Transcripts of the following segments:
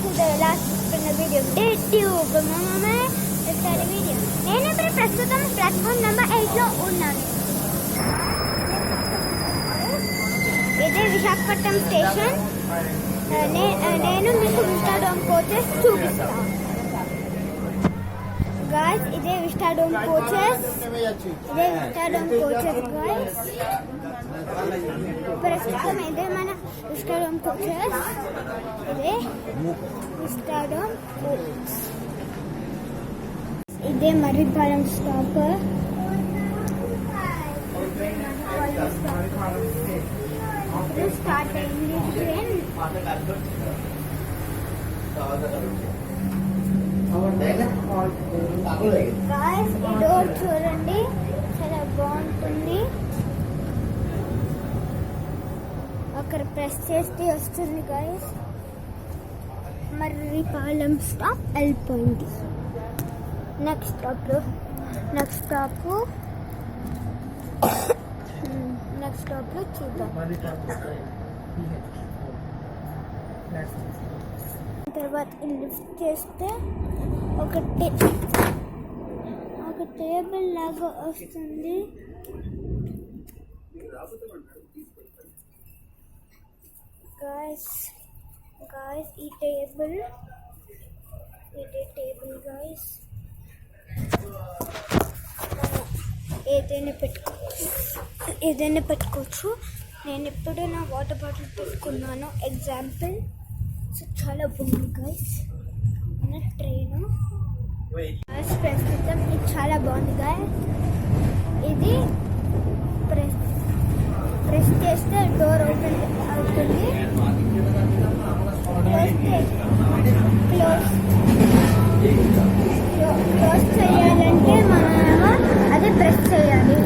to the last video. Did you remember the study video? నేను ఇప్పుడు ప్రస్తుతం platform number 8 లో ఉన్నాను. ఇదే విశాఖపట్నం స్టేషన్. నేను మీకు విస్టాడోమ్ కోచెస్ చూపిస్తాను. Guys, ఇదే విస్టాడోమ్ కోచెస్. Guys. ప్రస్తుతం ఇదే మన విస్టాడోమ్ కోచెస్. ఇదే విస్టాడోమ్ కోచెస్. ఇదే మర్రిపాలెం స్టాప్. స్టార్ట్ అయింది ట్రైన్. గాయ్స్, ఈ డోర్ చూడండి, చాలా బాగుంటుంది. ఒకరు ప్రెస్ చేస్తే వస్తుంది. గాయ్స్, మర్రిపాలెం స్టాప్ వెళ్ళిపోయింది. నెక్స్ట్ స్టాప్ లో చూద్దాం. తర్వాత లిఫ్ట్ చేస్తే ఒక టేబుల్ లాగా వస్తుంది. గాయ్స్, ఈ టేబుల్ గాయ్స్ ఏదైనా పెట్టుకోవచ్చు. నేను ఇప్పుడు నా వాటర్ బాటిల్ పెట్టుకున్నాను ఎగ్జాంపుల్. సో చాలా బాగుంది గాయ్స్ మన ట్రైన్. ప్రస్తుతం ఇది చాలా బాగుంది గాయ్స్. ఇది ప్రెస్ చేస్తే డోర్ ఓపెన్ అవుతుంది. క్లోజ్ చేయాలంటే మనమేమో అది ప్రెస్ చేయాలి.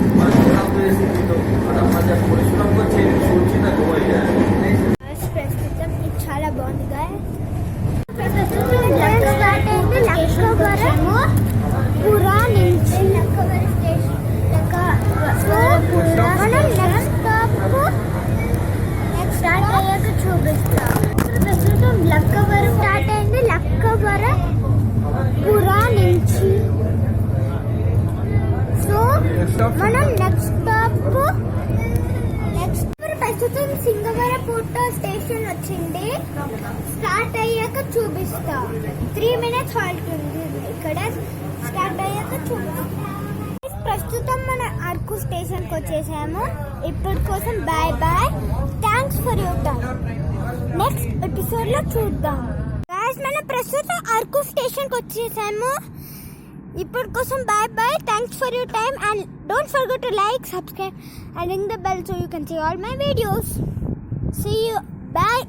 ప్రస్తుతం ఇది చాలా బాగుంది గాయ్స్. పురా నుంచి స్టార్ట్ అయ్యాక చూపిస్తాం. ప్రస్తుతం లక్కవరం స్టార్ట్ అయింది. లక్కవరం పురా నుంచి. సో మనం నెక్స్ట్ ప్రస్తుతం సింగవరపుట్ట స్టేషన్ వచ్చింది. స్టార్ట్ అయ్యాక చూపిస్తా. 3 minutes హాల్ట్ ఉంది ఇక్కడ. స్టార్ట్ అయ్యాక చూపిస్తా. ప్రస్తుతం మన అరకు స్టేషన్కి వచ్చేసాము. ఇప్పటి కోసం bye. Thanks for your time. Next episode లో చూద్దాం. గాయ్స్, మనం ప్రస్తుతం అరకు స్టేషన్కి వచ్చేసాము. ఇప్పటి కోసం bye. Thanks for your time and don't forget to like, subscribe and ring the bell so you can see all my videos. See you. Bye.